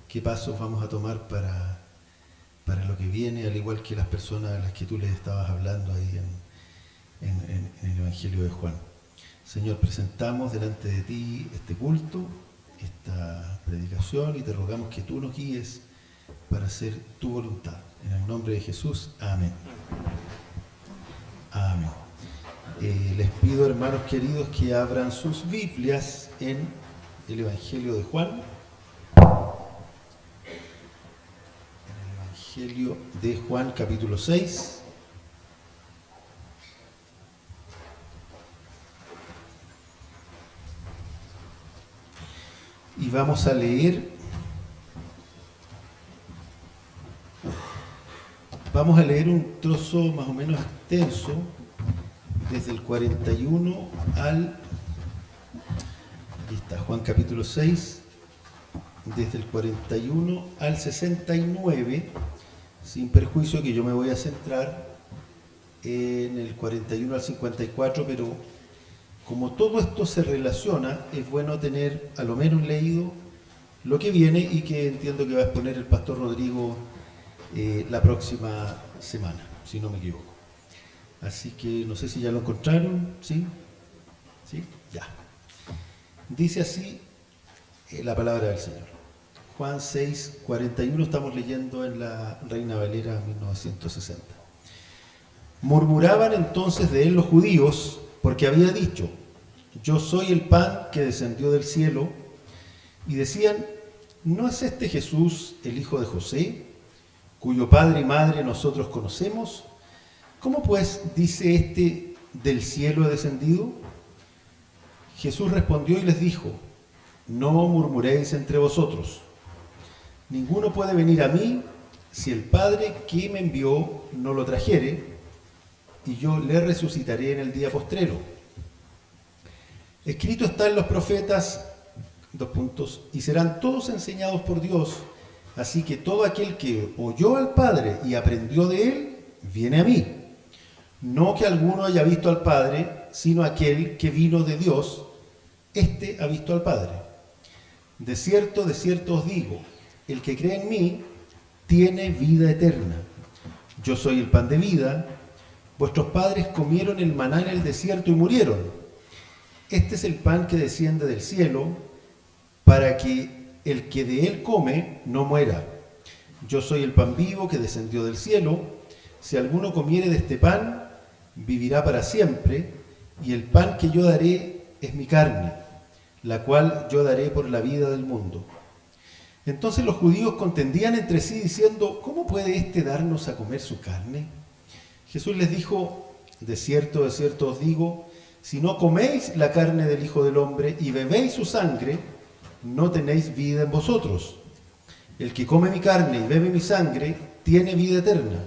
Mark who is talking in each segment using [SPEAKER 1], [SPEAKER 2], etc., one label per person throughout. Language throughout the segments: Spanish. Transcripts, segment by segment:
[SPEAKER 1] qué pasos vamos a tomar para lo que viene, al igual que las personas a las que tú les estabas hablando ahí en el Evangelio de Juan. Señor, presentamos delante de ti este culto, esta predicación, y te rogamos que tú nos guíes para hacer tu voluntad. En el nombre de Jesús, amén. Amén. Les pido, hermanos queridos, que abran sus Biblias en el Evangelio de Juan. En el Evangelio de Juan, capítulo 6. Y vamos a leer un trozo más o menos extenso, desde el 41 al... Aquí está, Juan capítulo 6, desde el 41 al 69, sin perjuicio que yo me voy a centrar en el 41 al 54, pero como todo esto se relaciona, es bueno tener a lo menos leído lo que viene y que entiendo que va a exponer el pastor Rodrigo la próxima semana, si no me equivoco. Así que no sé si ya lo encontraron, ¿sí? ¿Sí? Ya. Dice así la palabra del Señor. Juan 6, 41, estamos leyendo en la Reina Valera 1960. Murmuraban entonces de él los judíos, porque había dicho: yo soy el pan que descendió del cielo. Y decían: ¿no es este Jesús el hijo de José, cuyo padre y madre nosotros conocemos? ¿Cómo pues dice este: del cielo he descendido? Jesús respondió y les dijo: no murmuréis entre vosotros. Ninguno puede venir a mí si el Padre que me envió no lo trajere, y yo le resucitaré en el día postrero. Escrito está en los profetas, y serán todos enseñados por Dios. Así que todo aquel que oyó al Padre y aprendió de él, viene a mí. No que alguno haya visto al Padre, sino aquel que vino de Dios, éste ha visto al Padre. De cierto os digo, el que cree en mí tiene vida eterna. Yo soy el pan de vida. Vuestros padres comieron el maná en el desierto y murieron. Este es el pan que desciende del cielo, para que el que de él come no muera. Yo soy el pan vivo que descendió del cielo. Si alguno comiere de este pan, vivirá para siempre, y el pan que yo daré es mi carne, la cual yo daré por la vida del mundo. Entonces los judíos contendían entre sí diciendo: ¿cómo puede éste darnos a comer su carne? Jesús les dijo: de cierto os digo, si no coméis la carne del Hijo del Hombre y bebéis su sangre, no tenéis vida en vosotros. El que come mi carne y bebe mi sangre tiene vida eterna,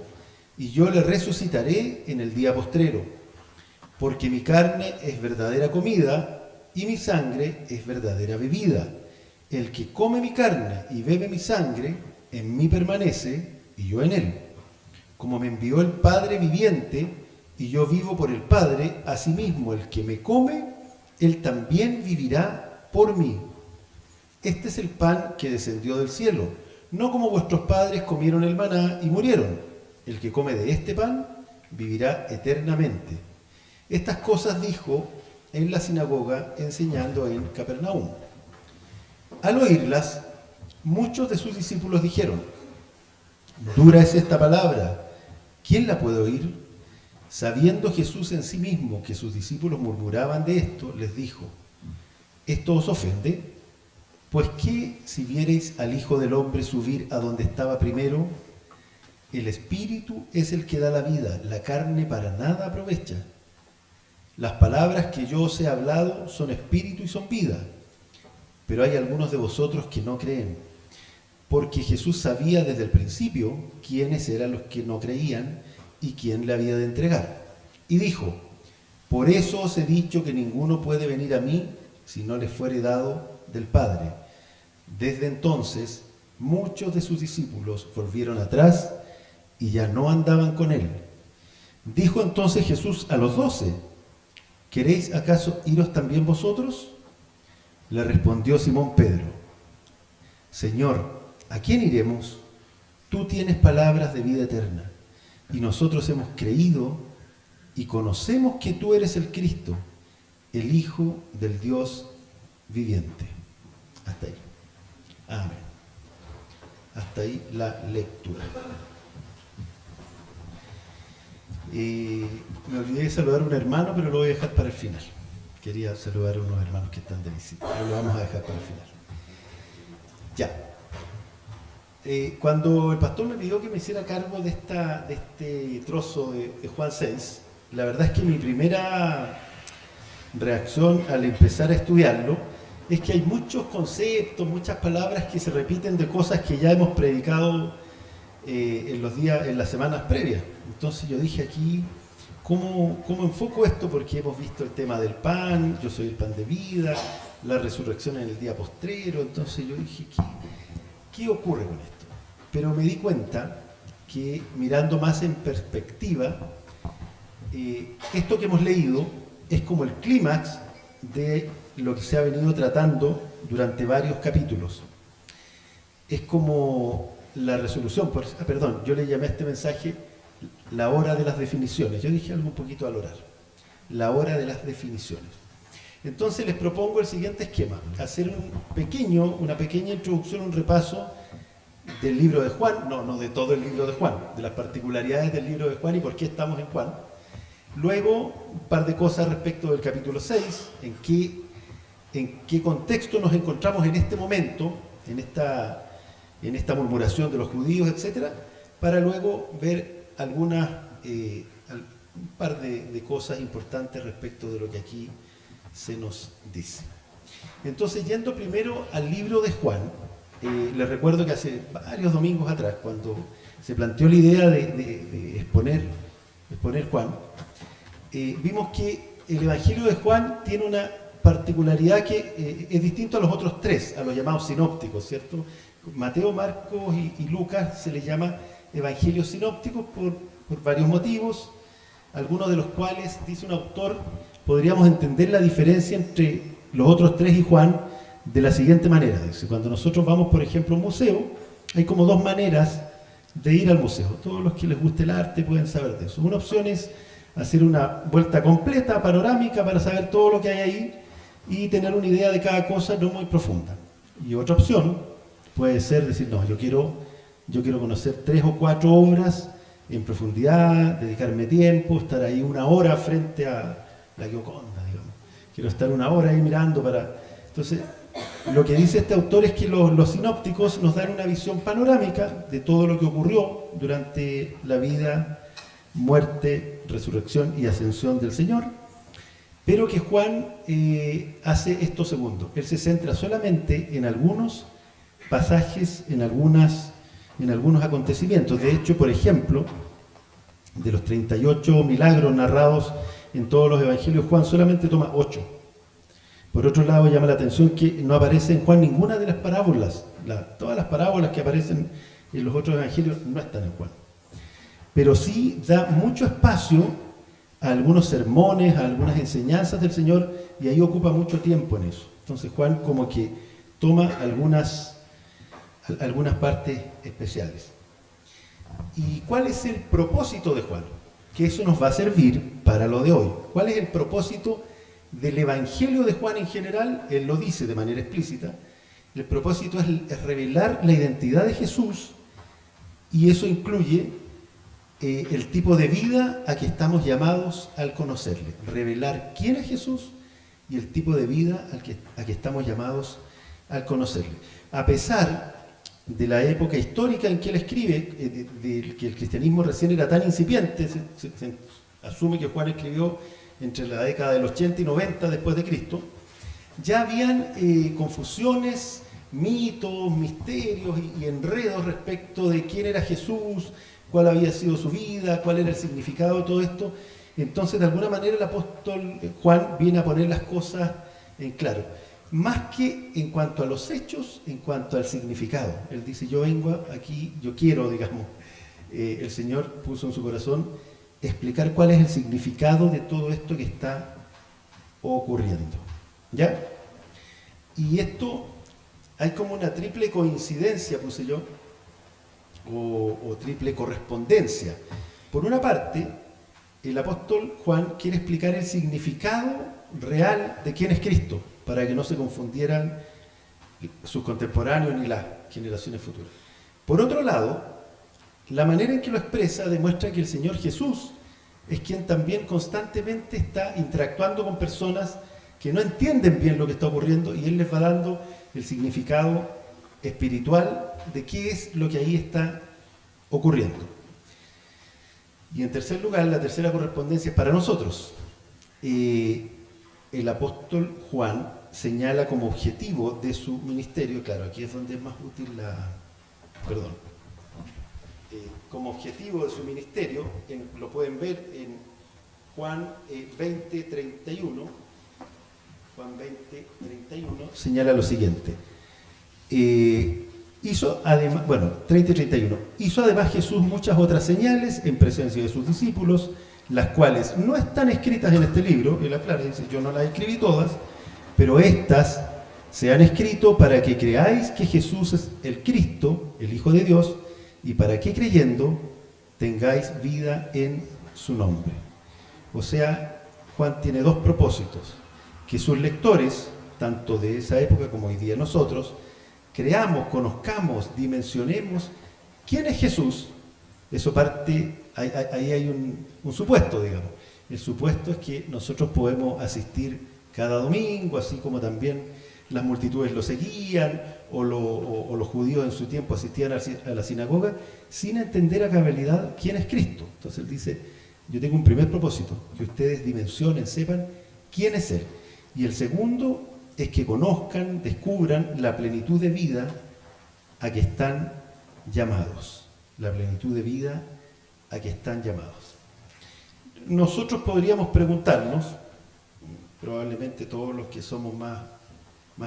[SPEAKER 1] y yo le resucitaré en el día postrero. Porque mi carne es verdadera comida y mi sangre es verdadera bebida. El que come mi carne y bebe mi sangre, en mí permanece y yo en él. Como me envió el Padre viviente y yo vivo por el Padre, asimismo el que me come, él también vivirá por mí. Este es el pan que descendió del cielo, no como vuestros padres comieron el maná y murieron. El que come de este pan vivirá eternamente. Estas cosas dijo en la sinagoga, enseñando en Capernaum. Al oírlas, muchos de sus discípulos dijeron: dura es esta palabra, ¿quién la puede oír? Sabiendo Jesús en sí mismo que sus discípulos murmuraban de esto, les dijo: ¿esto os ofende? Pues ¿qué si viereis al Hijo del Hombre subir a donde estaba primero? El Espíritu es el que da la vida, la carne para nada aprovecha. Las palabras que yo os he hablado son espíritu y son vida. Pero hay algunos de vosotros que no creen, porque Jesús sabía desde el principio quiénes eran los que no creían y quién le había de entregar. Y dijo: por eso os he dicho que ninguno puede venir a mí si no le fuere dado del Padre. Desde entonces, muchos de sus discípulos volvieron atrás y ya no andaban con él. Dijo entonces Jesús a los 12: ¿queréis acaso iros también vosotros? Le respondió Simón Pedro: Señor, ¿a quién iremos? Tú tienes palabras de vida eterna, y nosotros hemos creído y conocemos que tú eres el Cristo, el Hijo del Dios viviente. Hasta ahí. Amén. Hasta ahí la lectura. Me olvidé de saludar a un hermano, pero lo voy a dejar para el final. Quería saludar a unos hermanos que están de visita, pero lo vamos a dejar para el final. Ya. Cuando el pastor me pidió que me hiciera cargo de este trozo de Juan 6, la verdad es que mi primera reacción al empezar a estudiarlo es que hay muchos conceptos, muchas palabras que se repiten de cosas que ya hemos predicado en las semanas previas. Entonces yo dije aquí, ¿cómo enfoco esto? Porque hemos visto el tema del pan, yo soy el pan de vida, la resurrección en el día postrero. Entonces yo dije, ¿qué ocurre con esto? Pero me di cuenta que mirando más en perspectiva, esto que hemos leído es como el clímax de lo que se ha venido tratando durante varios capítulos. Es como la resolución, yo le llamé a este mensaje la hora de las definiciones. Yo dije algo un poquito al orar. La hora de las definiciones. Entonces les propongo el siguiente esquema: hacer una pequeña introducción, un repaso del libro de Juan, no de todo el libro de Juan, de las particularidades del libro de Juan y por qué estamos en Juan. Luego, un par de cosas respecto del capítulo 6, en qué contexto nos encontramos en este momento, en esta murmuración de los judíos, etcétera, para luego ver un par de cosas importantes respecto de lo que aquí se nos dice. Entonces, yendo primero al libro de Juan, les recuerdo que hace varios domingos atrás, cuando se planteó la idea de exponer Juan, vimos que el Evangelio de Juan tiene una particularidad que es distinto a los otros tres, a los llamados sinópticos, ¿cierto? Mateo, Marcos y Lucas se les llama evangelios sinópticos por varios motivos, algunos de los cuales, dice un autor, podríamos entender la diferencia entre los otros tres y Juan de la siguiente manera. Dice, cuando nosotros vamos, por ejemplo, a un museo, hay como dos maneras de ir al museo. Todos los que les guste el arte pueden saber de eso. Una opción es hacer una vuelta completa, panorámica, para saber todo lo que hay ahí y tener una idea de cada cosa no muy profunda. Y otra opción puede ser decir, no, yo quiero conocer 3 o 4 obras en profundidad, dedicarme tiempo, estar ahí 1 hora frente a la Gioconda, digamos. Quiero estar 1 hora ahí mirando para... Entonces, lo que dice este autor es que los sinópticos nos dan una visión panorámica de todo lo que ocurrió durante la vida, muerte, resurrección y ascensión del Señor, pero que Juan hace esto segundo. Él se centra solamente en algunos pasajes, en algunos acontecimientos. De hecho, por ejemplo, de los 38 milagros narrados en todos los evangelios, Juan solamente toma 8. Por otro lado, llama la atención que no aparece en Juan ninguna de las parábolas. Todas las parábolas que aparecen en los otros evangelios no están en Juan. Pero sí da mucho espacio a algunos sermones, a algunas enseñanzas del Señor, y ahí ocupa mucho tiempo en eso. Entonces Juan como que toma algunas partes especiales. ¿Y cuál es el propósito de Juan? Que eso nos va a servir para lo de hoy. ¿Cuál es el propósito del Evangelio de Juan en general? Él lo dice de manera explícita. El propósito es revelar la identidad de Jesús, y eso incluye el tipo de vida a que estamos llamados al conocerle. Revelar quién es Jesús y el tipo de vida a que estamos llamados al conocerle. A pesar de la época histórica en que él escribe, de que el cristianismo recién era tan incipiente, se asume que Juan escribió entre la década del 80 y 90 después de Cristo, ya habían confusiones, mitos, misterios y enredos respecto de quién era Jesús, cuál había sido su vida, cuál era el significado de todo esto. Entonces, de alguna manera, el apóstol Juan viene a poner las cosas en claro. Más que en cuanto a los hechos, en cuanto al significado. Él dice, yo vengo aquí, yo quiero, digamos, el Señor puso en su corazón explicar cuál es el significado de todo esto que está ocurriendo. ¿Ya? Y esto hay como una triple coincidencia, puse yo, o triple correspondencia. Por una parte, el apóstol Juan quiere explicar el significado real de quién es Cristo, para que no se confundieran sus contemporáneos ni las generaciones futuras. Por otro lado, la manera en que lo expresa demuestra que el Señor Jesús es quien también constantemente está interactuando con personas que no entienden bien lo que está ocurriendo y Él les va dando el significado espiritual de qué es lo que ahí está ocurriendo. Y en tercer lugar, la tercera correspondencia es para nosotros. El apóstol Juan señala como objetivo de su ministerio, claro, aquí es donde es más útil como objetivo de su ministerio, lo pueden ver en Juan 20:31. Juan 20:31 señala lo siguiente. 30:31. Hizo además Jesús muchas otras señales en presencia de sus discípulos, las cuales no están escritas en este libro. Él aclara, dice, yo no las escribí todas, pero estas se han escrito para que creáis que Jesús es el Cristo, el Hijo de Dios, y para que creyendo tengáis vida en su nombre. O sea, Juan tiene dos propósitos: que sus lectores, tanto de esa época como hoy día nosotros, creamos, conozcamos, dimensionemos quién es Jesús. Eso parte, ahí hay un supuesto, digamos. El supuesto es que nosotros podemos asistir cada domingo, así como también las multitudes lo seguían, o los judíos en su tiempo asistían a la sinagoga, sin entender a cabalidad quién es Cristo. Entonces él dice, yo tengo un primer propósito, que ustedes dimensionen, sepan quién es Él. Y el segundo es que conozcan, descubran la plenitud de vida a que están llamados. La plenitud de vida a que están llamados. Nosotros podríamos preguntarnos, probablemente todos los que somos más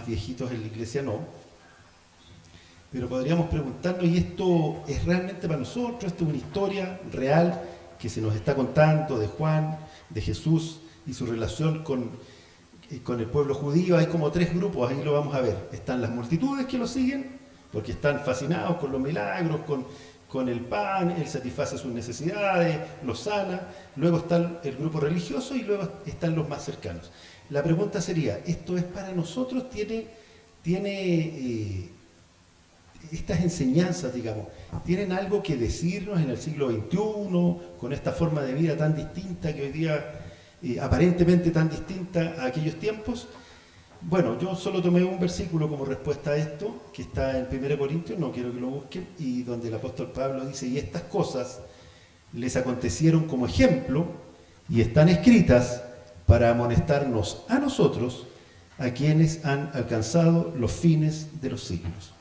[SPEAKER 1] viejitos en la iglesia no, pero podríamos preguntarnos, ¿y esto es realmente para nosotros? ¿Esto es una historia real que se nos está contando de Juan, de Jesús y su relación con el pueblo judío? Hay como tres grupos, ahí lo vamos a ver. Están las multitudes que lo siguen, porque están fascinados con los milagros, con el pan, Él satisface sus necesidades, los sana. Luego está el grupo religioso y luego están los más cercanos. La pregunta sería, ¿esto es para nosotros? ¿Tiene estas enseñanzas, digamos, tienen algo que decirnos en el siglo XXI, con esta forma de vida tan distinta que hoy día, aparentemente tan distinta a aquellos tiempos? Bueno, yo solo tomé un versículo como respuesta a esto, que está en 1 Corintios, no quiero que lo busquen, y donde el apóstol Pablo dice, y estas cosas les acontecieron como ejemplo, y están escritas para amonestarnos a nosotros, a quienes han alcanzado los fines de los siglos.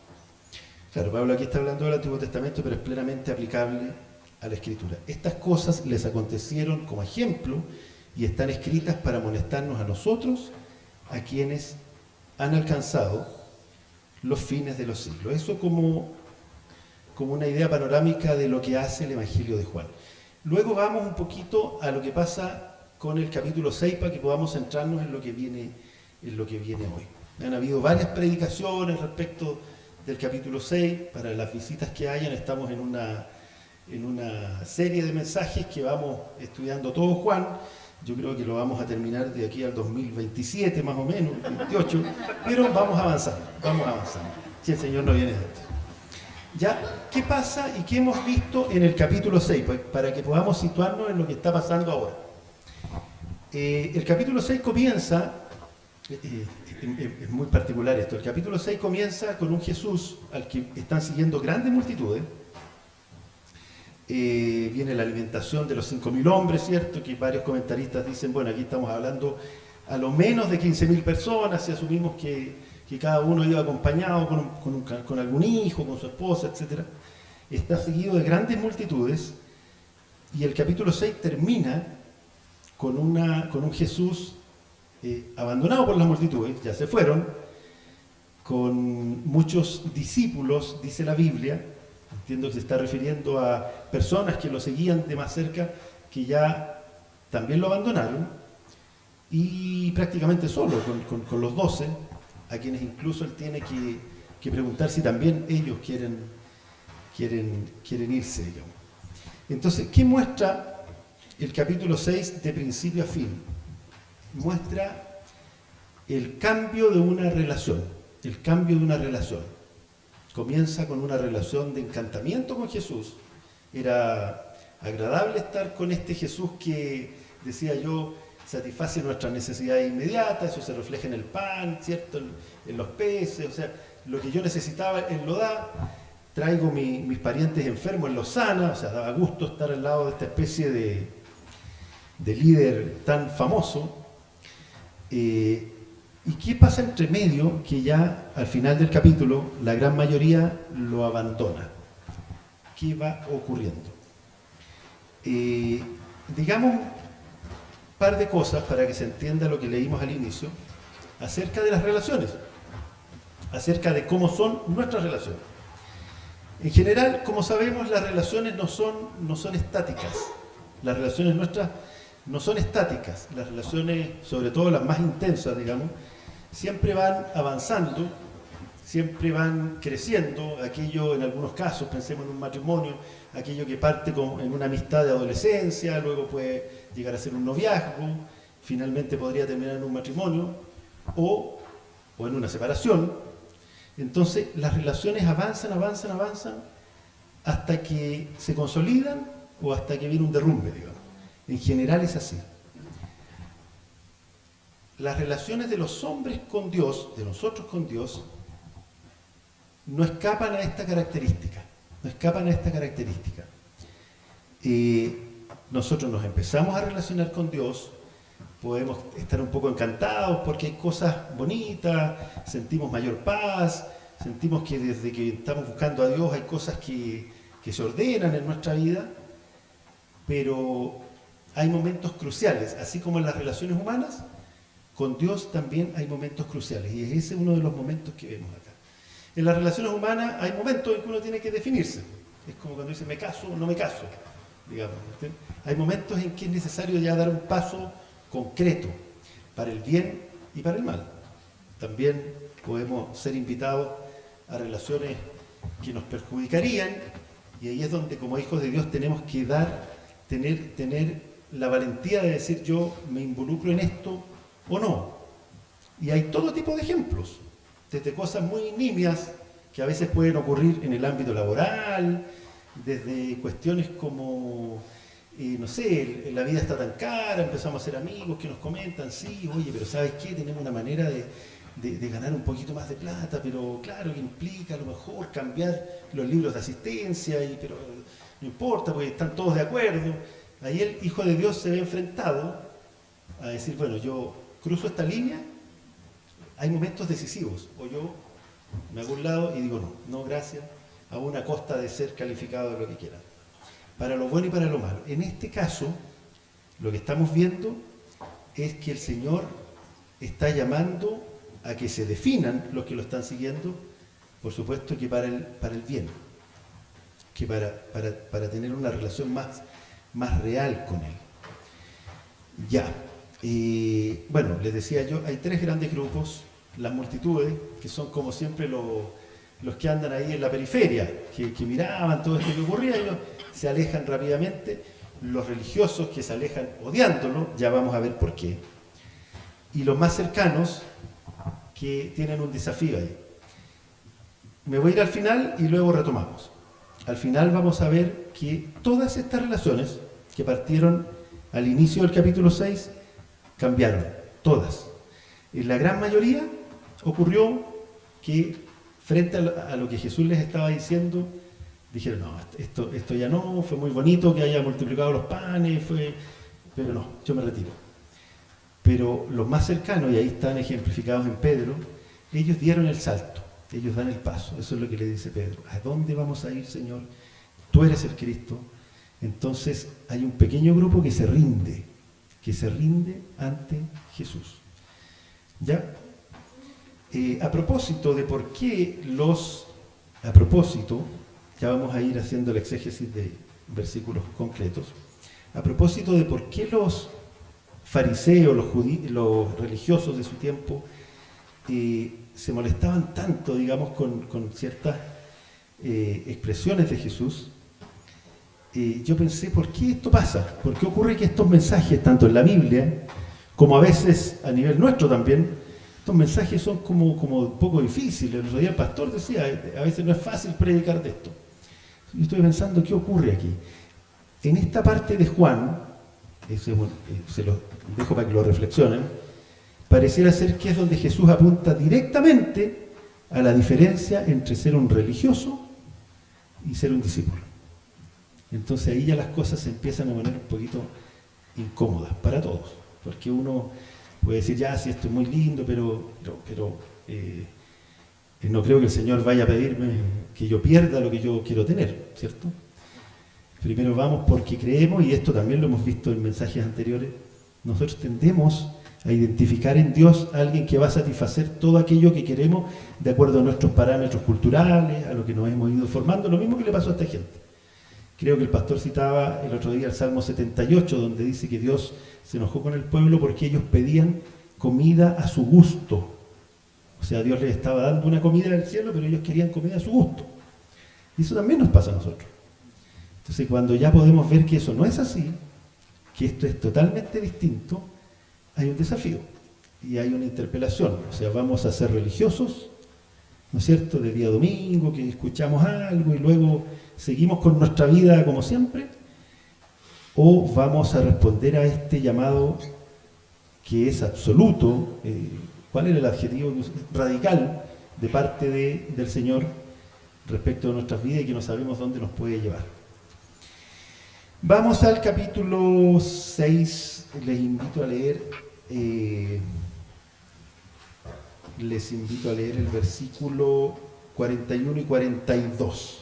[SPEAKER 1] Claro, Pablo aquí está hablando del Antiguo Testamento, pero es plenamente aplicable a la Escritura. Estas cosas les acontecieron como ejemplo y están escritas para amonestarnos a nosotros, a quienes han alcanzado los fines de los siglos. Eso como una idea panorámica de lo que hace el Evangelio de Juan. Luego vamos un poquito a lo que pasa con el capítulo 6 para que podamos centrarnos en lo que viene hoy. Han habido varias predicaciones respecto del capítulo 6, para las visitas que hayan, estamos en una serie de mensajes que vamos estudiando todo Juan. Yo creo que lo vamos a terminar de aquí al 2027 más o menos, 28, pero vamos avanzando, si el Señor no viene antes. Ya, ¿qué pasa y qué hemos visto en el capítulo 6? Para que podamos situarnos en lo que está pasando ahora. El capítulo 6 comienza, es muy particular esto, el capítulo 6 comienza con un Jesús al que están siguiendo grandes multitudes. Viene la alimentación de los 5.000 hombres, ¿cierto? Que varios comentaristas dicen, bueno, aquí estamos hablando a lo menos de 15.000 personas, si asumimos que cada uno iba acompañado con algún hijo, con su esposa, etc. Está seguido de grandes multitudes, y el capítulo 6 termina con un Jesús abandonado por las multitudes, ya se fueron, con muchos discípulos, dice la Biblia. Entiendo que se está refiriendo a personas que lo seguían de más cerca, que ya también lo abandonaron, y prácticamente solo, con los 12, a quienes incluso él tiene que preguntar si también ellos quieren irse, digamos. Entonces, ¿qué muestra el capítulo 6 de principio a fin? Muestra el cambio de una relación, el cambio de una relación. Comienza con una relación de encantamiento con Jesús. Era agradable estar con este Jesús que, decía yo, satisface nuestras necesidades inmediatas, eso se refleja en el pan, ¿cierto? En los peces, o sea, lo que yo necesitaba Él lo da. Traigo mis parientes enfermos, Él los sana, o sea, daba gusto estar al lado de esta especie de líder tan famoso. ¿Y qué pasa entre medio? Que ya al final del capítulo la gran mayoría lo abandona. ¿Qué va ocurriendo? Digamos un par de cosas para que se entienda lo que leímos al inicio acerca de las relaciones, acerca de cómo son nuestras relaciones. En general, como sabemos, las relaciones no son estáticas. Las relaciones nuestras no son estáticas. Las relaciones, sobre todo las más intensas, digamos, siempre van avanzando, siempre van creciendo. Aquello, en algunos casos, pensemos en un matrimonio, aquello que parte en una amistad de adolescencia, luego puede llegar a ser un noviazgo, finalmente podría terminar en un matrimonio o en una separación. Entonces, las relaciones avanzan hasta que se consolidan o hasta que viene un derrumbe, digamos. En general es así. Las relaciones de los hombres con Dios, de nosotros con Dios, no escapan a esta característica. Nosotros nos empezamos a relacionar con Dios, podemos estar un poco encantados porque hay cosas bonitas, sentimos mayor paz, sentimos que desde que estamos buscando a Dios hay cosas que se ordenan en nuestra vida, pero hay momentos cruciales, así como en las relaciones humanas, con Dios también hay momentos cruciales, y ese es uno de los momentos que vemos acá. En las relaciones humanas hay momentos en que uno tiene que definirse, es como cuando dice me caso o no me caso, digamos. Hay momentos en que es necesario ya dar un paso concreto para el bien y para el mal. También podemos ser invitados a relaciones que nos perjudicarían, y ahí es donde como hijos de Dios tenemos que tener la valentía de decir yo me involucro en esto o no. Y hay todo tipo de ejemplos, desde cosas muy nimias que a veces pueden ocurrir en el ámbito laboral, desde cuestiones como no sé, la vida está tan cara, empezamos a ser amigos que nos comentan, sí, oye, pero ¿sabes qué? Tenemos una manera de ganar un poquito más de plata, pero claro que implica a lo mejor cambiar los libros de asistencia, pero no importa, porque están todos de acuerdo. Ahí el Hijo de Dios se ve enfrentado a decir, bueno, yo cruzo esta línea, hay momentos decisivos, o yo me hago a un lado y digo no gracias, a una costa de ser calificado de lo que quiera. Para lo bueno y para lo malo. En este caso, lo que estamos viendo es que el Señor está llamando a que se definan los que lo están siguiendo, por supuesto que para el bien, que para tener una relación más real con Él. Ya, bueno, les decía yo, hay tres grandes grupos, las multitudes, que son como siempre los que andan ahí en la periferia, que miraban todo esto que ocurría, ellos se alejan rápidamente, los religiosos que se alejan odiándolo, ya vamos a ver por qué, y los más cercanos que tienen un desafío ahí. Me voy a ir al final y luego retomamos. Al final vamos a ver que todas estas relaciones que partieron al inicio del capítulo 6 cambiaron, todas. En la gran mayoría ocurrió que frente a lo que Jesús les estaba diciendo, dijeron, no, esto ya no, fue muy bonito que haya multiplicado los panes, pero no, yo me retiro. Pero los más cercanos, y ahí están ejemplificados en Pedro, ellos dieron el salto, ellos dan el paso, eso es lo que le dice Pedro. ¿A dónde vamos a ir, Señor? Tú eres el Cristo. Entonces hay un pequeño grupo que se rinde ante Jesús. ¿Ya? A propósito de por qué ya vamos a ir haciendo el exégesis de versículos concretos, a propósito de por qué los fariseos, los religiosos de su tiempo, se molestaban tanto, digamos, con ciertas expresiones de Jesús, yo pensé, ¿por qué esto pasa? ¿Por qué ocurre que estos mensajes, tanto en la Biblia, como a veces a nivel nuestro también, estos mensajes son como un poco difíciles? El otro día el pastor decía, a veces no es fácil predicar de esto. Yo estoy pensando, ¿qué ocurre aquí? En esta parte de Juan, se los dejo para que lo reflexionen, pareciera ser que es donde Jesús apunta directamente a la diferencia entre ser un religioso y ser un discípulo. Entonces ahí ya las cosas se empiezan a poner un poquito incómodas para todos, porque uno puede decir, ya, sí, esto es muy lindo, pero no creo que el Señor vaya a pedirme que yo pierda lo que yo quiero tener, ¿cierto? Primero vamos porque creemos, y esto también lo hemos visto en mensajes anteriores, nosotros tendemos a identificar en Dios a alguien que va a satisfacer todo aquello que queremos de acuerdo a nuestros parámetros culturales, a lo que nos hemos ido formando, lo mismo que le pasó a esta gente. Creo que el pastor citaba el otro día el Salmo 78, donde dice que Dios se enojó con el pueblo porque ellos pedían comida a su gusto. O sea, Dios les estaba dando una comida del cielo, pero ellos querían comida a su gusto. Y eso también nos pasa a nosotros. Entonces, cuando ya podemos ver que eso no es así, que esto es totalmente distinto, hay un desafío y hay una interpelación. O sea, vamos a ser religiosos, ¿no es cierto?, de día domingo, que escuchamos algo y luego seguimos con nuestra vida como siempre, o vamos a responder a este llamado que es absoluto, ¿cuál era el adjetivo? Radical, de parte del Señor respecto de nuestras vidas y que no sabemos dónde nos puede llevar. Vamos al capítulo 6, les invito a leer el versículo 41 y 42.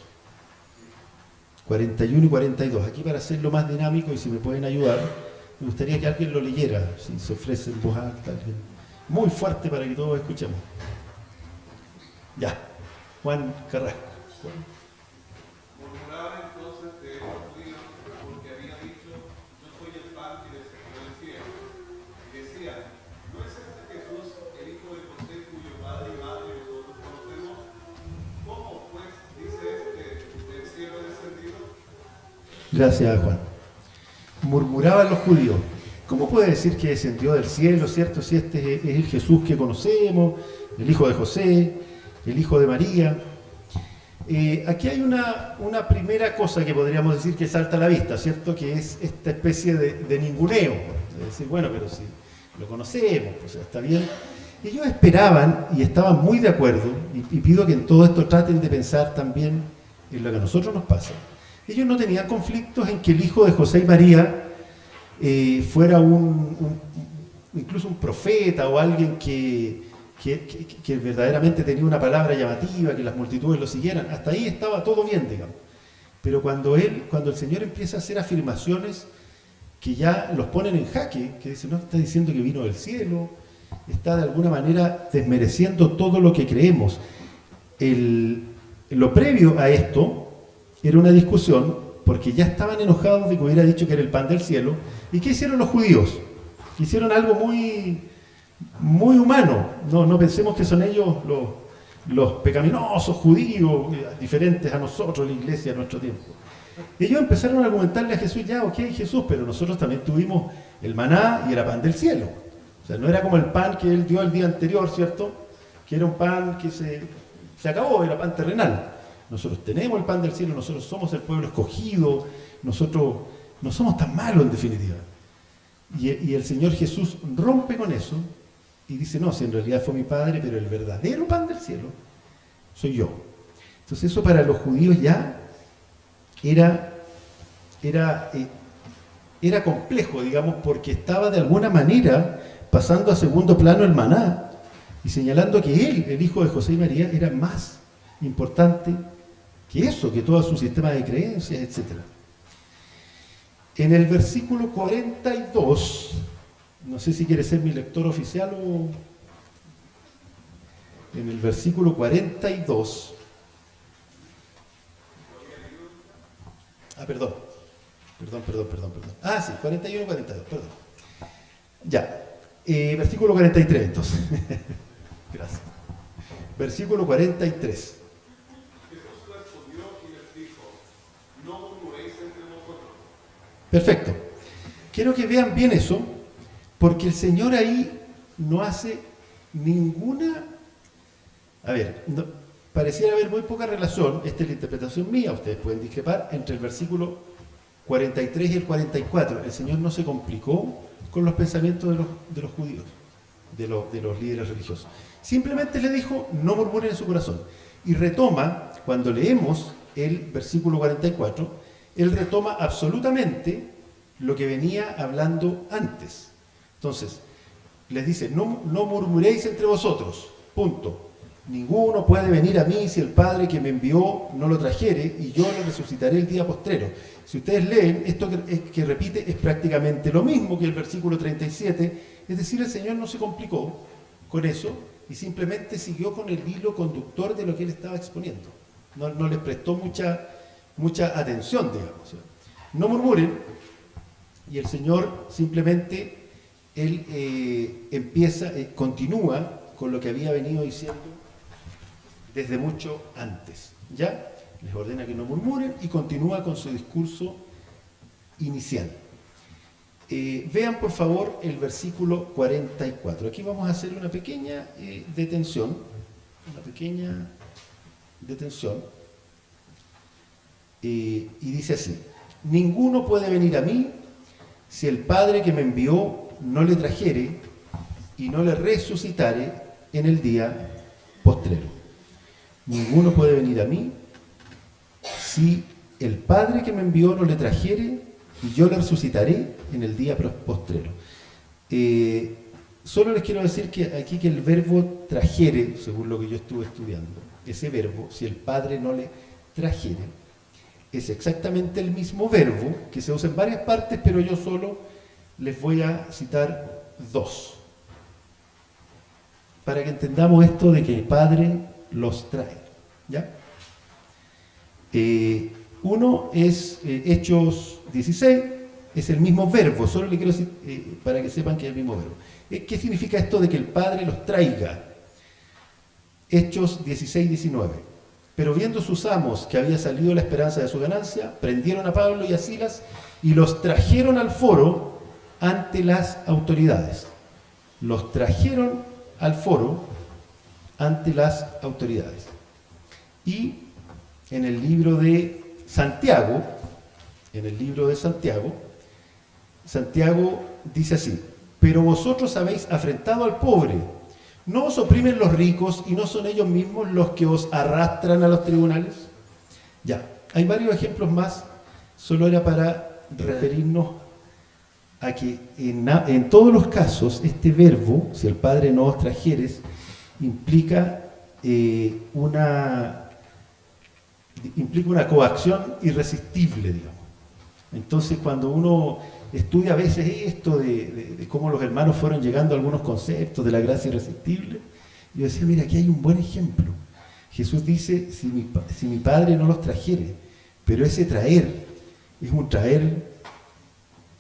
[SPEAKER 1] 41 y 42. Aquí, para hacerlo más dinámico, y si me pueden ayudar, me gustaría que alguien lo leyera, si se ofrece en voz alta, alguien muy fuerte para que todos escuchemos. Ya, Juan Carrasco.
[SPEAKER 2] Murmuraba entonces de los judíos porque había dicho, yo soy el pan que descendió del cielo. Y decía, ¿no es este Jesús el hijo de José, cuyo padre y madre nosotros conocemos? ¿Cómo pues dice este del cielo descendido?
[SPEAKER 1] Gracias, Juan. Murmuraban los judíos. ¿Cómo puede decir que descendió del cielo, cierto? Si este es el Jesús que conocemos, el hijo de José, el hijo de María. Aquí hay una primera cosa que podríamos decir que salta a la vista, ¿cierto? Que es esta especie de ninguneo. Es decir, bueno, pero si lo conocemos, pues está bien. Ellos esperaban y estaban muy de acuerdo, y pido que en todo esto traten de pensar también en lo que a nosotros nos pasa. Ellos no tenían conflictos en que el hijo de José y María fuera incluso un profeta o alguien que verdaderamente tenía una palabra llamativa, que las multitudes lo siguieran. Hasta ahí estaba todo bien, digamos. Pero cuando el Señor empieza a hacer afirmaciones que ya los ponen en jaque, que dice, no, está diciendo que vino del cielo, está de alguna manera desmereciendo todo lo que creemos. Lo previo a esto era una discusión, porque ya estaban enojados de que hubiera dicho que era el pan del cielo. ¿Y qué hicieron los judíos? Hicieron algo muy humano. No pensemos que son ellos los pecaminosos judíos, diferentes a nosotros, la iglesia, a nuestro tiempo. Ellos empezaron a argumentarle a Jesús, ya, ok, Jesús, pero nosotros también tuvimos el maná y era pan del cielo. O sea, no era como el pan que él dio el día anterior, ¿cierto? Que era un pan que se acabó, era pan terrenal. Nosotros tenemos el pan del cielo, nosotros somos el pueblo escogido, nosotros no somos tan malos en definitiva. Y el Señor Jesús rompe con eso y dice, no, si en realidad fue mi Padre, pero el verdadero pan del cielo soy yo. Entonces eso para los judíos ya era complejo, digamos, porque estaba de alguna manera pasando a segundo plano el maná y señalando que él, el hijo de José y María, era más importante que eso, que todo su sistema de creencias, etc. En el versículo 42, no sé si quiere ser mi lector oficial o... En el versículo 42... Perdón. Ah, sí, 41 y 42, perdón. Ya. Versículo 43, entonces. Gracias. Versículo 43.
[SPEAKER 2] Jesús respondió y les dijo, no murmuréis entre vosotros.
[SPEAKER 1] Perfecto. Quiero que vean bien eso, porque el Señor ahí no hace ninguna... A ver, pareciera haber muy poca relación, esta es la interpretación mía, ustedes pueden discrepar, entre el versículo 43 y el 44. El Señor no se complicó con los pensamientos de los judíos, de los líderes religiosos. Simplemente le dijo, no murmuren en su corazón. Y retoma, cuando leemos el versículo 44, él retoma absolutamente lo que venía hablando antes. Entonces, les dice, no murmuréis entre vosotros, punto. Ninguno puede venir a mí si el Padre que me envió no lo trajere, y yo lo resucitaré el día postrero. Si ustedes leen, esto que repite es prácticamente lo mismo que el versículo 37, es decir, el Señor no se complicó con eso y simplemente siguió con el hilo conductor de lo que él estaba exponiendo. No les prestó mucha atención, digamos. No murmuren, y el Señor simplemente, él continúa con lo que había venido diciendo desde mucho antes. ¿Ya? Les ordena que no murmuren y continúa con su discurso inicial. Vean por favor el versículo 44. Aquí vamos a hacer una pequeña detención. Y dice así: ninguno puede venir a mí si el Padre que me envió no le trajere y no le resucitare en el día postrero. Ninguno puede venir a mí si el Padre que me envió no le trajere y yo le resucitaré en el día postrero. Solo les quiero decir que aquí que el verbo trajere, según lo que yo estuve estudiando, ese verbo, si el Padre no le trajere, es exactamente el mismo verbo que se usa en varias partes, pero yo solo les voy a citar dos, para que entendamos esto de que el Padre los trae. ¿Ya? Uno es Hechos 16, es el mismo verbo, solo le quiero decir para que sepan que es el mismo verbo. ¿Qué significa esto de que el Padre los traiga? Hechos 16, 19. Pero viendo sus amos que había salido la esperanza de su ganancia, prendieron a Pablo y a Silas y los trajeron al foro ante las autoridades. Los trajeron al foro ante las autoridades. Y en el libro de Santiago, Santiago dice así: pero vosotros habéis afrentado al pobre, ¿no os oprimen los ricos y no son ellos mismos los que os arrastran a los tribunales? Ya, hay varios ejemplos más, solo era para referirnos a que en todos los casos este verbo, si el Padre no os trajeres, implica una coacción irresistible, digamos. Entonces, cuando uno estudia a veces esto de cómo los hermanos fueron llegando a algunos conceptos de la gracia irresistible, yo decía, mira, aquí hay un buen ejemplo. Jesús dice, si mi Padre no los trajere, pero ese traer es un traer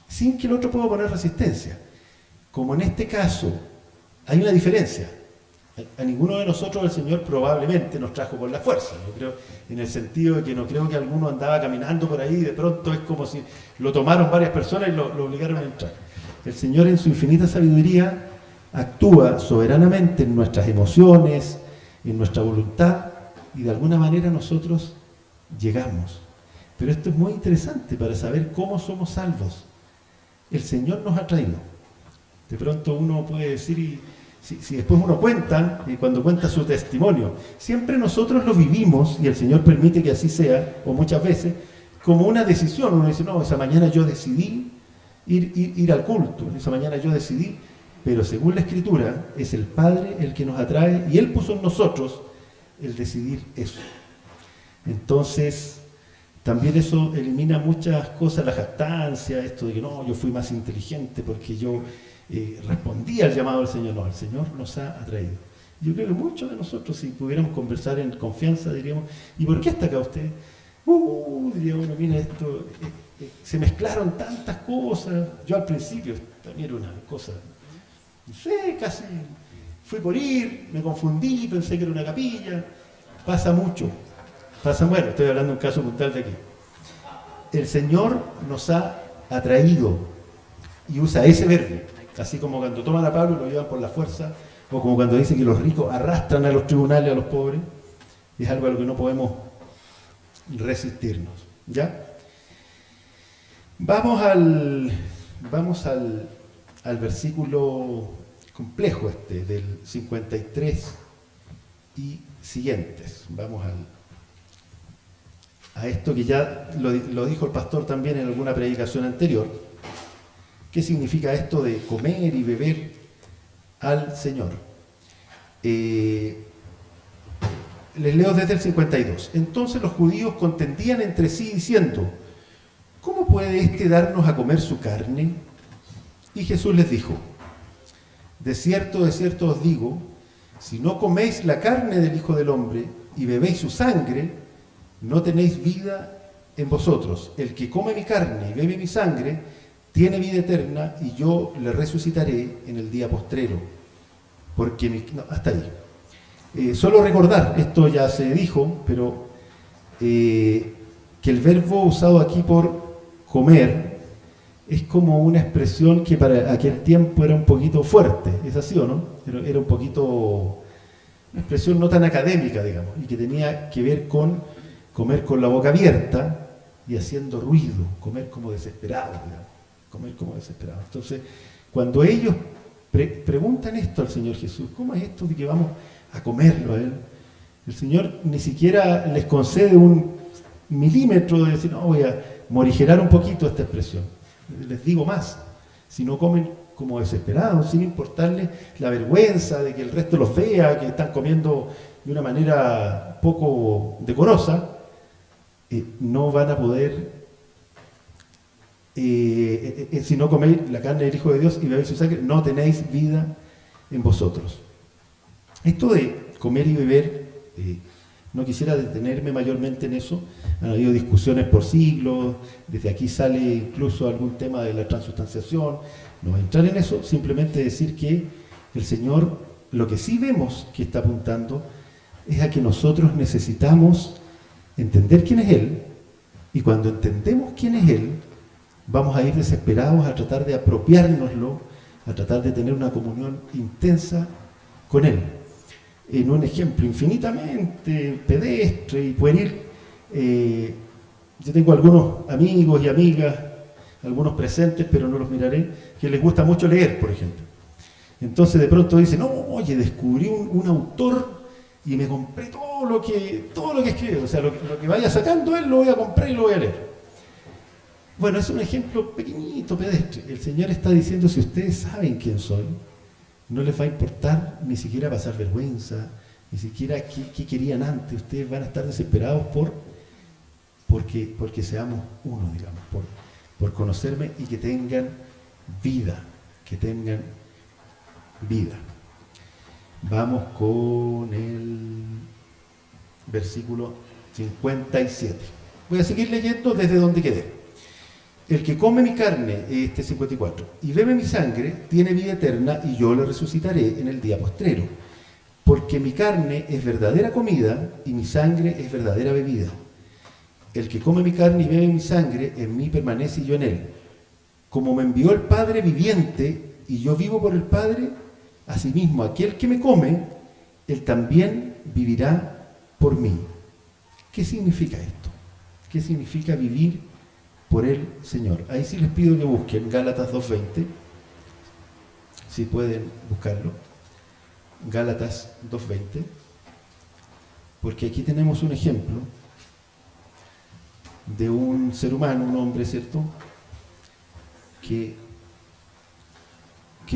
[SPEAKER 1] sin que el otro pueda poner resistencia. Como en este caso hay una diferencia. A ninguno de nosotros el Señor probablemente nos trajo por la fuerza. Yo creo, en el sentido de que no creo que alguno andaba caminando por ahí y de pronto es como si lo tomaron varias personas y lo obligaron a entrar. El Señor en su infinita sabiduría actúa soberanamente en nuestras emociones, en nuestra voluntad, y de alguna manera nosotros llegamos. Pero esto es muy interesante para saber cómo somos salvos. El Señor nos ha traído. De pronto uno puede decir, y si después uno cuenta, y cuando cuenta su testimonio, siempre nosotros lo vivimos, y el Señor permite que así sea, o muchas veces, como una decisión. Uno dice, no, esa mañana yo decidí ir al culto, esa mañana yo decidí, pero según la Escritura, es el Padre el que nos atrae, y Él puso en nosotros el decidir eso. Entonces, también eso elimina muchas cosas, la jactancia, esto de que no, yo fui más inteligente porque yo respondí al llamado del Señor. No, el Señor nos ha atraído. Yo creo que muchos de nosotros, si pudiéramos conversar en confianza, diríamos, ¿y por qué está acá usted? Diríamos, bueno, mira esto, se mezclaron tantas cosas. Yo al principio también era una cosa, no sé, casi fui por ir, me confundí, pensé que era una capilla. Pasa mucho. Bueno, estoy hablando de un caso puntual de aquí. El Señor nos ha atraído y usa ese verbo, así como cuando toman a Pablo y lo llevan por la fuerza, o como cuando dice que los ricos arrastran a los tribunales a los pobres. Es algo a lo que no podemos resistirnos. ¿Ya? Vamos al versículo complejo del 53 y siguientes. Vamos a esto que ya lo dijo el pastor también en alguna predicación anterior. ¿Qué significa esto de comer y beber al Señor? Les leo desde el 52. Entonces los judíos contendían entre sí diciendo: ¿cómo puede éste darnos a comer su carne? Y Jesús les dijo: de cierto os digo, si no coméis la carne del Hijo del Hombre y bebéis su sangre, no tenéis vida en vosotros. El que come mi carne y bebe mi sangre tiene vida eterna, y yo le resucitaré en el día postrero. Porque hasta ahí. Solo recordar, esto ya se dijo, pero que el verbo usado aquí por comer es como una expresión que para aquel tiempo era un poquito fuerte. ¿Es así o no? Era un poquito, una expresión no tan académica, digamos, y que tenía que ver con comer con la boca abierta y haciendo ruido, comer como desesperado, digamos, comer como desesperado. Entonces, cuando ellos preguntan esto al Señor Jesús, ¿cómo es esto de que vamos a comerlo a Él? El Señor ni siquiera les concede un milímetro de decir: no, voy a morigerar un poquito esta expresión. Les digo más, si no comen como desesperados, sin importarles la vergüenza de que el resto los vea, que están comiendo de una manera poco decorosa, no van a poder, si no coméis la carne del Hijo de Dios y bebéis su sangre, no tenéis vida en vosotros. Esto de comer y beber, no quisiera detenerme mayormente en eso. Han habido discusiones por siglos, desde aquí sale incluso algún tema de la transustanciación. No voy a entrar en eso, simplemente decir que el Señor, lo que sí vemos que está apuntando, es a que nosotros necesitamos entender quién es Él, y cuando entendemos quién es Él, vamos a ir desesperados a tratar de apropiárnoslo, a tratar de tener una comunión intensa con Él. En un ejemplo infinitamente pedestre y pueril, yo tengo algunos amigos y amigas, algunos presentes, pero no los miraré, que les gusta mucho leer, por ejemplo. Entonces de pronto dicen: no, oye, descubrí un autor y me compré todo lo que escribe, o sea, lo que vaya sacando él lo voy a comprar y lo voy a leer. Bueno, es un ejemplo pequeñito, pedestre. El Señor está diciendo: si ustedes saben quién soy, no les va a importar ni siquiera pasar vergüenza, ni siquiera qué querían antes. Ustedes van a estar desesperados porque seamos uno, digamos, por conocerme y que tengan vida, Vamos con el versículo 57. Voy a seguir leyendo desde donde quedé. El que come mi carne, 54, y bebe mi sangre, tiene vida eterna, y yo le resucitaré en el día postrero. Porque mi carne es verdadera comida, y mi sangre es verdadera bebida. El que come mi carne y bebe mi sangre, en mí permanece y yo en él. Como me envió el Padre viviente, y yo vivo por el Padre, asimismo aquel que me come, él también vivirá por mí. ¿Qué significa esto? ¿Qué significa vivir por el Señor? Ahí sí les pido que busquen Gálatas 2:20, si pueden buscarlo, Gálatas 2:20, porque aquí tenemos un ejemplo de un ser humano, un hombre, ¿cierto?, que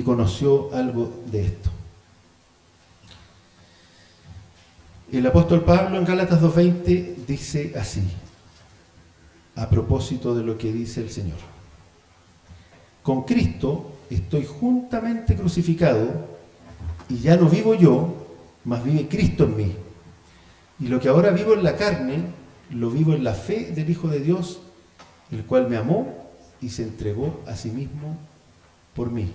[SPEAKER 1] conoció algo de esto. El apóstol Pablo en Gálatas 2:20 dice así, a propósito de lo que dice el Señor: con Cristo estoy juntamente crucificado, y ya no vivo yo, mas vive Cristo en mí. Y lo que ahora vivo en la carne, lo vivo en la fe del Hijo de Dios, el cual me amó y se entregó a sí mismo por mí.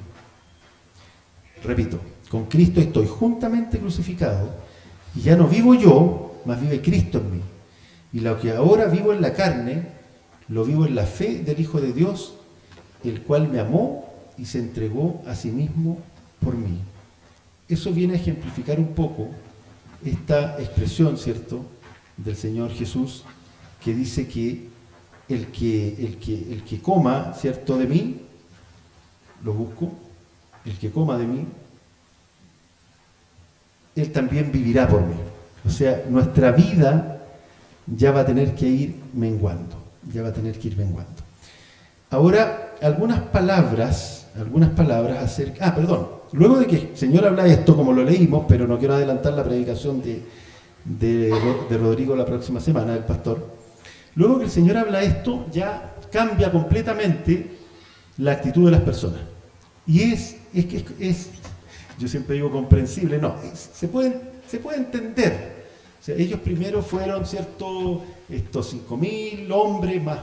[SPEAKER 1] Repito, con Cristo estoy juntamente crucificado y ya no vivo yo, mas vive Cristo en mí. Y lo que ahora vivo en la carne, lo vivo en la fe del Hijo de Dios, el cual me amó y se entregó a sí mismo por mí. Eso viene a ejemplificar un poco esta expresión, ¿cierto?, del Señor Jesús, que dice que el que coma, ¿cierto?, de mí, lo busco, el que coma de mí, él también vivirá por mí. O sea, nuestra vida ya va a tener que ir menguando, Ahora, algunas palabras acerca... luego de que el Señor habla esto, como lo leímos, pero no quiero adelantar la predicación de Rodrigo la próxima semana, del pastor. Luego que el Señor habla esto, ya cambia completamente la actitud de las personas. Y es yo siempre digo comprensible, no, se puede entender. O sea, ellos primero fueron, ¿cierto?, estos 5.000 hombres más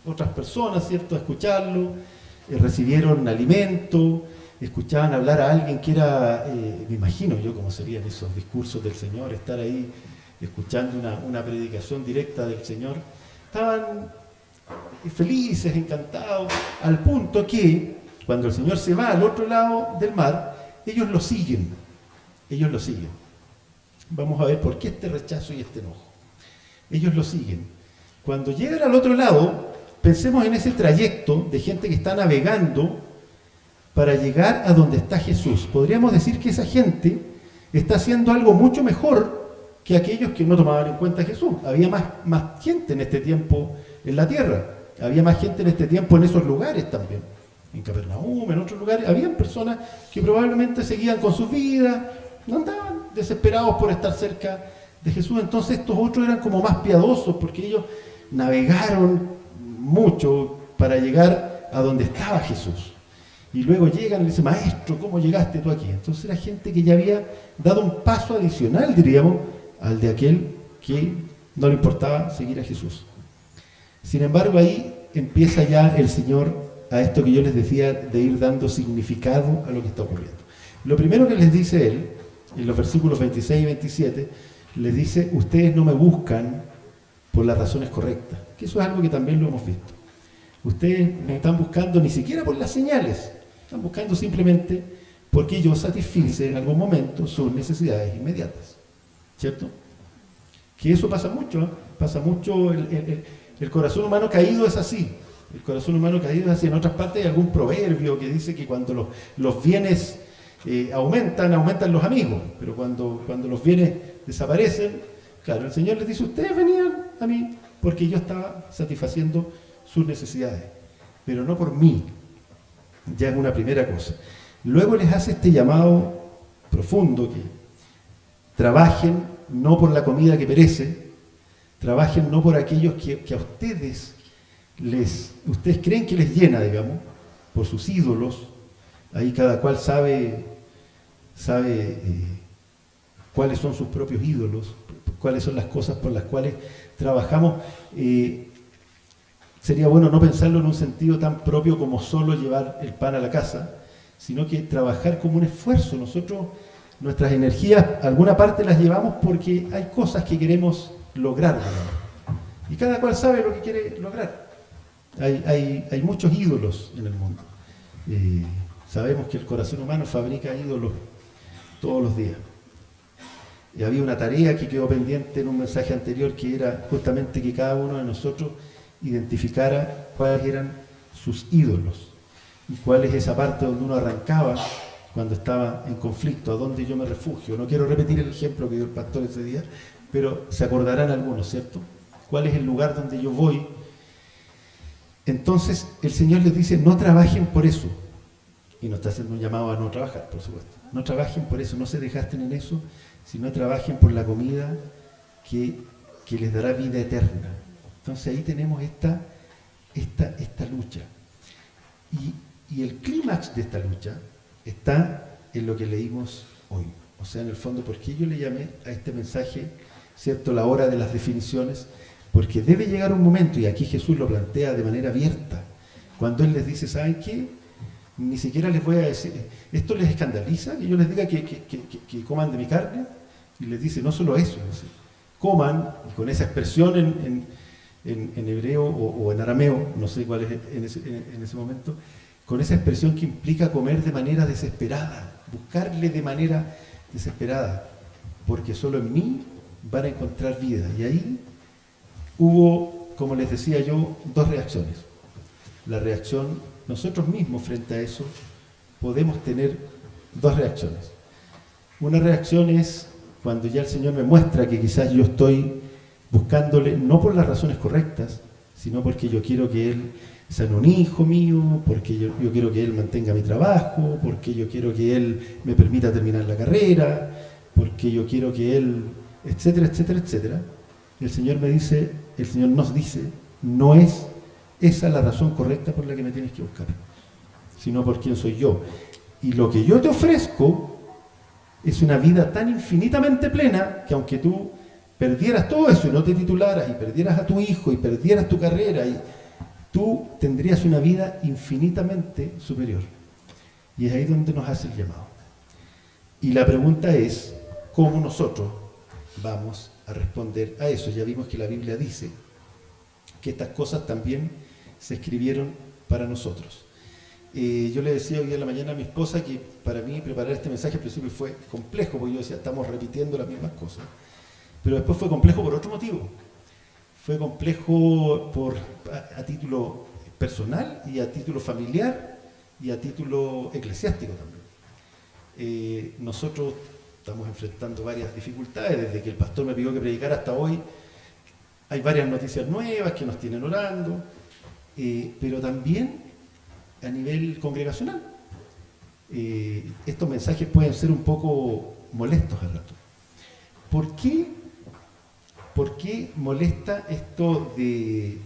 [SPEAKER 1] otras personas, ¿cierto?, a escucharlo, recibieron alimento, escuchaban hablar a alguien que era, me imagino yo cómo serían esos discursos del Señor, estar ahí escuchando una predicación directa del Señor. Estaban felices, encantados, al punto que cuando el Señor se va al otro lado del mar, ellos lo siguen. Vamos a ver por qué este rechazo y este enojo. Ellos lo siguen. Cuando llegan al otro lado, pensemos en ese trayecto de gente que está navegando para llegar a donde está Jesús. Podríamos decir que esa gente está haciendo algo mucho mejor que aquellos que no tomaban en cuenta a Jesús. Había más gente en este tiempo en la tierra. Había más gente en este tiempo en esos lugares también. En Capernaum, en otros lugares. Habían personas que probablemente seguían con sus vidas, no andaban desesperados por estar cerca de Jesús. Entonces estos otros eran como más piadosos porque ellos navegaron mucho para llegar a donde estaba Jesús. Y luego llegan y le dicen, maestro, ¿cómo llegaste tú aquí? Entonces era gente que ya había dado un paso adicional, diríamos, al de aquel que no le importaba seguir a Jesús. Sin embargo, ahí empieza ya el Señor a esto que yo les decía de ir dando significado a lo que está ocurriendo. Lo primero que les dice Él, en los versículos 26 y 27, les dice, ustedes no me buscan por las razones correctas, que eso es algo que también lo hemos visto. Ustedes no están buscando ni siquiera por las señales, están buscando simplemente porque yo satisfice en algún momento sus necesidades inmediatas, ¿cierto? Que eso pasa mucho, ¿eh? Pasa mucho, el corazón humano caído es así. El corazón humano caído es así. En otras partes hay algún proverbio que dice que cuando los bienes aumentan los amigos, pero cuando los bienes desaparecen, claro, el Señor les dice, ustedes venían a mí porque yo estaba satisfaciendo sus necesidades, pero no por mí. Ya es una primera cosa. Luego les hace este llamado profundo que trabajen no por la comida que perece, trabajen no por aquellos que a ustedes creen que les llena, digamos, por sus ídolos. Ahí cada cual sabe cuáles son sus propios ídolos, cuáles son las cosas por las cuales trabajamos. Sería bueno no pensarlo en un sentido tan propio como solo llevar el pan a la casa, sino que trabajar como un esfuerzo. Nosotros, nuestras energías, alguna parte las llevamos porque hay cosas que queremos lograr, digamos. Y cada cual sabe lo que quiere lograr. Hay muchos ídolos en el mundo. Sabemos que el corazón humano fabrica ídolos todos los días. Y había una tarea que quedó pendiente en un mensaje anterior, que era justamente que cada uno de nosotros identificara cuáles eran sus ídolos y cuál es esa parte donde uno arrancaba cuando estaba en conflicto, a dónde yo me refugio. No quiero repetir el ejemplo que dio el pastor ese día, pero se acordarán algunos, ¿cierto? ¿Cuál es el lugar donde yo voy? Entonces el Señor les dice, no trabajen por eso. Y nos está haciendo un llamado a no trabajar, por supuesto. No trabajen por eso, no se dejasten en eso, sino trabajen por la comida que les dará vida eterna. Entonces ahí tenemos esta lucha. Y el clímax de esta lucha está en lo que leímos hoy. O sea, en el fondo, ¿por qué yo le llamé a este mensaje, cierto, la hora de las definiciones? Porque debe llegar un momento, y aquí Jesús lo plantea de manera abierta, cuando Él les dice, ¿saben qué? Ni siquiera les voy a decir, ¿esto les escandaliza que yo les diga que coman de mi carne? Y les dice, no solo eso, dice, coman, y con esa expresión en hebreo o en arameo, no sé cuál es en ese momento, con esa expresión que implica comer de manera desesperada, buscarle de manera desesperada, porque solo en mí van a encontrar vida. Y ahí hubo, como les decía yo, dos reacciones. La reacción, nosotros mismos frente a eso, podemos tener dos reacciones. Una reacción es cuando ya el Señor me muestra que quizás yo estoy buscándole, no por las razones correctas, sino porque yo quiero que Él sane un hijo mío, porque yo quiero que Él mantenga mi trabajo, porque yo quiero que Él me permita terminar la carrera, porque yo quiero que Él, etcétera, etcétera, etcétera. El Señor nos dice, no es esa la razón correcta por la que me tienes que buscar, sino por quién soy yo. Y lo que yo te ofrezco es una vida tan infinitamente plena que aunque tú perdieras todo eso y no te titularas y perdieras a tu hijo y perdieras tu carrera, y tú tendrías una vida infinitamente superior. Y es ahí donde nos hace el llamado. Y la pregunta es, ¿cómo nosotros vamos a responder a eso? Ya vimos que la Biblia dice que estas cosas también se escribieron para nosotros. Yo le decía hoy en la mañana a mi esposa que para mí preparar este mensaje al principio fue complejo, porque yo decía, estamos repitiendo las mismas cosas. Pero después fue complejo por otro motivo. Fue complejo a título personal y a título familiar y a título eclesiástico también. Nosotros estamos enfrentando varias dificultades, desde que el pastor me pidió que predicara hasta hoy. Hay varias noticias nuevas que nos tienen orando, pero también a nivel congregacional. Estos mensajes pueden ser un poco molestos al rato. ¿Por qué molesta esto del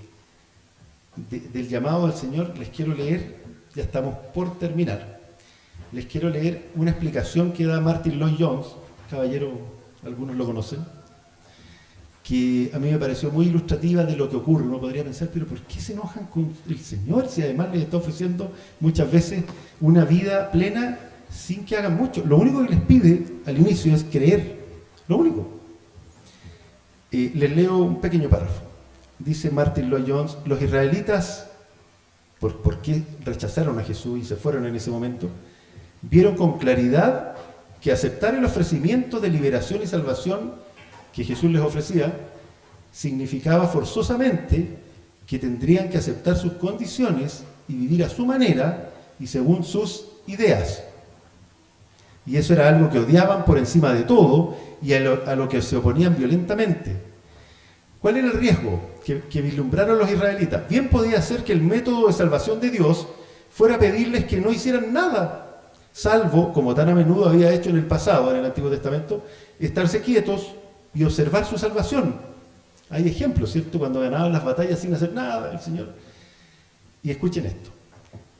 [SPEAKER 1] llamado del Señor? Les quiero leer, ya estamos por terminar, les quiero leer una explicación que da Martin Lloyd-Jones, caballero, algunos lo conocen, que a mí me pareció muy ilustrativa de lo que ocurre. Uno podría pensar, pero ¿por qué se enojan con el Señor si además les está ofreciendo muchas veces una vida plena sin que hagan mucho? Lo único que les pide al inicio es creer, lo único. Les leo un pequeño párrafo. Dice Martin Lloyd-Jones, los israelitas, ¿por qué rechazaron a Jesús y se fueron en ese momento? Vieron con claridad que aceptar el ofrecimiento de liberación y salvación que Jesús les ofrecía significaba forzosamente que tendrían que aceptar sus condiciones y vivir a su manera y según sus ideas. Y eso era algo que odiaban por encima de todo y a lo que se oponían violentamente. ¿Cuál era el riesgo que vislumbraron los israelitas? Bien podía ser que el método de salvación de Dios fuera pedirles que no hicieran nada, salvo, como tan a menudo había hecho en el pasado, en el Antiguo Testamento, estarse quietos y observar su salvación. Hay ejemplos, ¿cierto? Cuando ganaban las batallas sin hacer nada, el Señor. Y escuchen esto.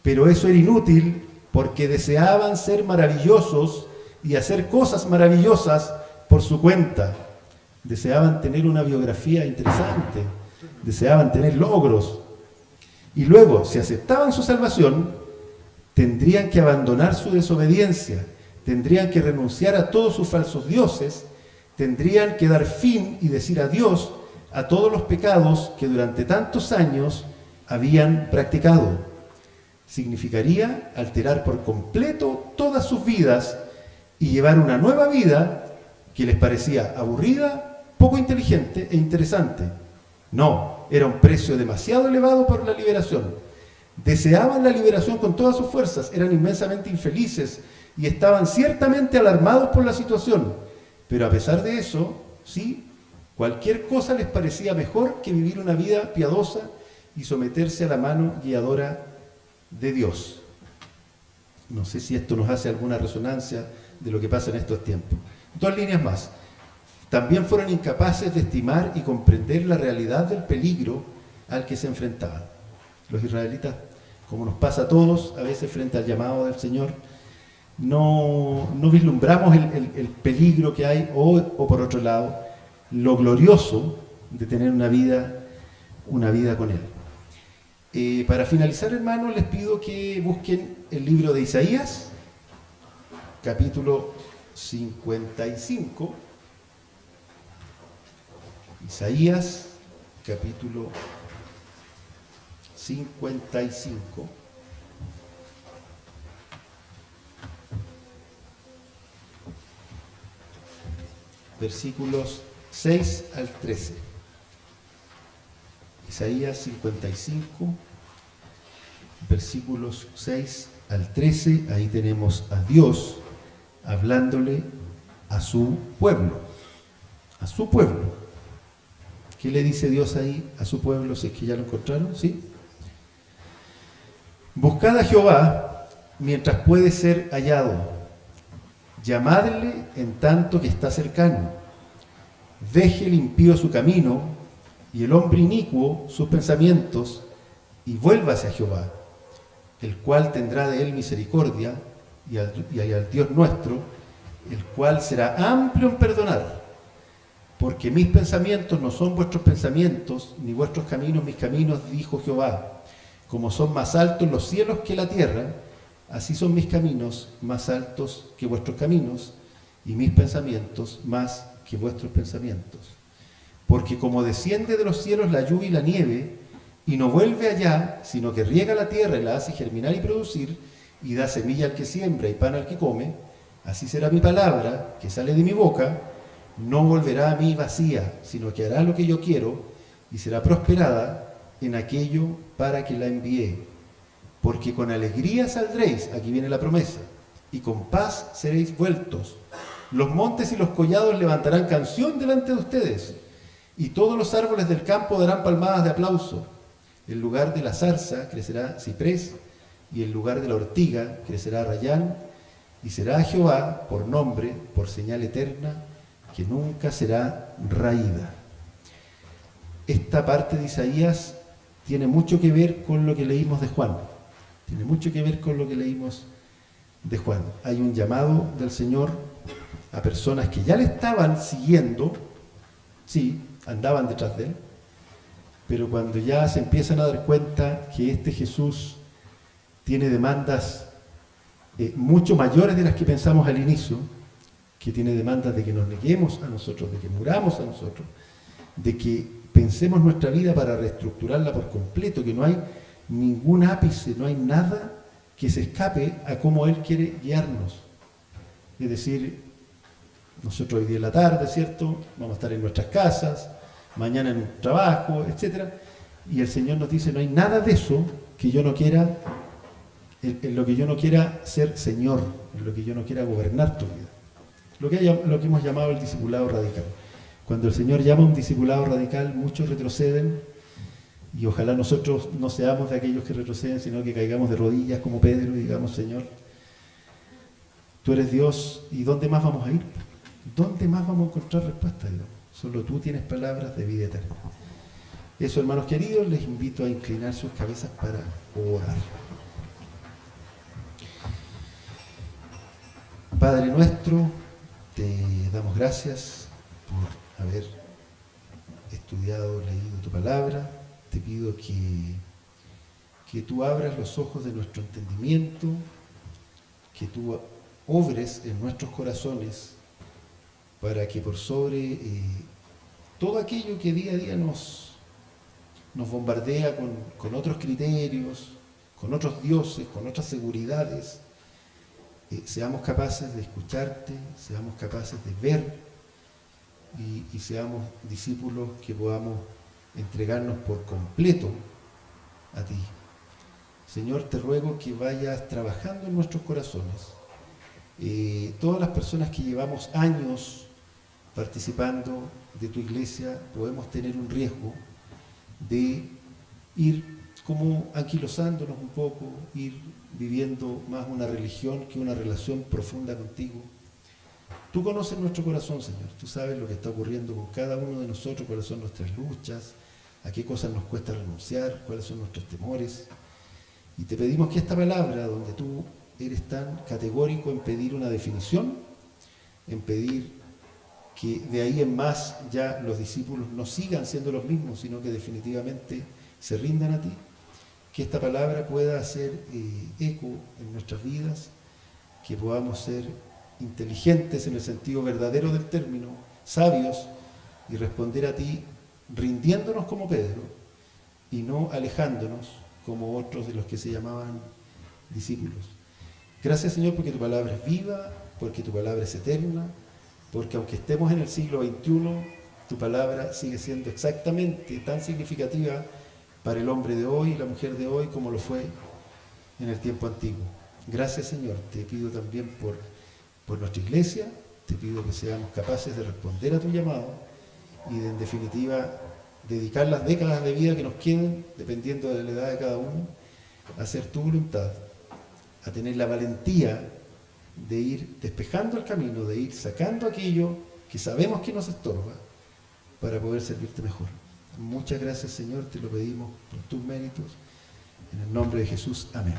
[SPEAKER 1] Pero eso era inútil porque deseaban ser maravillosos y hacer cosas maravillosas por su cuenta. Deseaban tener una biografía interesante, deseaban tener logros. Y luego, si aceptaban su salvación, tendrían que abandonar su desobediencia, tendrían que renunciar a todos sus falsos dioses, tendrían que dar fin y decir adiós a todos los pecados que durante tantos años habían practicado. Significaría alterar por completo todas sus vidas y llevar una nueva vida que les parecía aburrida, poco inteligente e interesante. No, era un precio demasiado elevado por la liberación. Deseaban la liberación con todas sus fuerzas, eran inmensamente infelices y estaban ciertamente alarmados por la situación. Pero a pesar de eso, sí, cualquier cosa les parecía mejor que vivir una vida piadosa y someterse a la mano guiadora de Dios. No sé si esto nos hace alguna resonancia de lo que pasa en estos tiempos. Dos líneas más. También fueron incapaces de estimar y comprender la realidad del peligro al que se enfrentaban. Los israelitas, como nos pasa a todos, a veces frente al llamado del Señor, no vislumbramos el peligro que hay o por otro lado, lo glorioso de tener una vida con Él. Para finalizar, hermanos, les pido que busquen el libro de Isaías, capítulo 55. Isaías, capítulo 55. Versículos 6 al 13. Isaías 55, versículos 6 al 13. Ahí tenemos a Dios hablándole a su pueblo. A su pueblo. ¿Qué le dice Dios ahí a su pueblo? Si es que ya lo encontraron, ¿sí? Buscad a Jehová mientras puede ser hallado. Llamadle en tanto que está cercano. Deje el impío su camino y el hombre inicuo sus pensamientos y vuélvase a Jehová, el cual tendrá de él misericordia y al Dios nuestro, el cual será amplio en perdonar. Porque mis pensamientos no son vuestros pensamientos, ni vuestros caminos mis caminos, dijo Jehová. Como son más altos los cielos que la tierra, así son mis caminos más altos que vuestros caminos, y mis pensamientos más que vuestros pensamientos. Porque como desciende de los cielos la lluvia y la nieve, y no vuelve allá, sino que riega la tierra y la hace germinar y producir, y da semilla al que siembra y pan al que come, así será mi palabra que sale de mi boca, no volverá a mí vacía, sino que hará lo que yo quiero, y será prosperada en aquello para que la envié. Porque con alegría saldréis, aquí viene la promesa, y con paz seréis vueltos. Los montes y los collados levantarán canción delante de ustedes, y todos los árboles del campo darán palmadas de aplauso. En lugar de la zarza crecerá ciprés, y en lugar de la ortiga crecerá rayán, y será Jehová por nombre, por señal eterna, que nunca será raída. Esta parte de Isaías tiene mucho que ver con lo que leímos de Juan. Tiene mucho que ver con lo que leímos de Juan. Hay un llamado del Señor a personas que ya le estaban siguiendo, sí, andaban detrás de él, pero cuando ya se empiezan a dar cuenta que este Jesús tiene demandas mucho mayores de las que pensamos al inicio, que tiene demandas de que nos neguemos a nosotros, de que muramos a nosotros, de que pensemos nuestra vida para reestructurarla por completo, que no hay ningún ápice, no hay nada que se escape a cómo Él quiere guiarnos. Es decir, nosotros hoy día en la tarde, ¿cierto? Vamos a estar en nuestras casas, mañana en un trabajo, etc. Y el Señor nos dice, no hay nada de eso que yo no quiera, en lo que yo no quiera ser Señor, en lo que yo no quiera gobernar tu vida. Lo que hemos llamado el discipulado radical. Cuando el Señor llama a un discipulado radical, muchos retroceden, y ojalá nosotros no seamos de aquellos que retroceden, sino que caigamos de rodillas como Pedro y digamos, Señor, tú eres Dios, ¿y dónde más vamos a ir? ¿Dónde más vamos a encontrar respuesta, Dios? Solo tú tienes palabras de vida eterna. Eso, hermanos queridos, les invito a inclinar sus cabezas para orar. Padre nuestro, te damos gracias por haber estudiado, leído tu palabra. Te pido que tú abras los ojos de nuestro entendimiento, que tú obres en nuestros corazones para que por sobre todo aquello que día a día nos bombardea con otros criterios, con otros dioses, con otras seguridades, seamos capaces de escucharte, seamos capaces de ver y seamos discípulos que podamos entregarnos por completo a ti. Señor, te ruego que vayas trabajando en nuestros corazones. Todas las personas que llevamos años participando de tu iglesia podemos tener un riesgo de ir como anquilosándonos un poco, ir viviendo más una religión que una relación profunda contigo. Tú conoces nuestro corazón, Señor. Tú sabes lo que está ocurriendo con cada uno de nosotros, cuáles son nuestras luchas, a qué cosas nos cuesta renunciar, cuáles son nuestros temores. Y te pedimos que esta palabra, donde tú eres tan categórico en pedir una definición, en pedir que de ahí en más ya los discípulos no sigan siendo los mismos, sino que definitivamente se rindan a ti, que esta palabra pueda hacer eco en nuestras vidas, que podamos ser inteligentes en el sentido verdadero del término, sabios, y responder a ti rindiéndonos como Pedro y no alejándonos como otros de los que se llamaban discípulos. Gracias, Señor, porque tu palabra es viva, porque tu palabra es eterna, porque aunque estemos en el siglo XXI, tu palabra sigue siendo exactamente tan significativa para el hombre de hoy y la mujer de hoy como lo fue en el tiempo antiguo. Gracias, Señor. Te pido también por nuestra iglesia, te pido que seamos capaces de responder a tu llamado y de, en definitiva, dedicar las décadas de vida que nos queden, dependiendo de la edad de cada uno, a hacer tu voluntad, a tener la valentía de ir despejando el camino, de ir sacando aquello que sabemos que nos estorba para poder servirte mejor. Muchas gracias, Señor, te lo pedimos por tus méritos. En el nombre de Jesús, amén.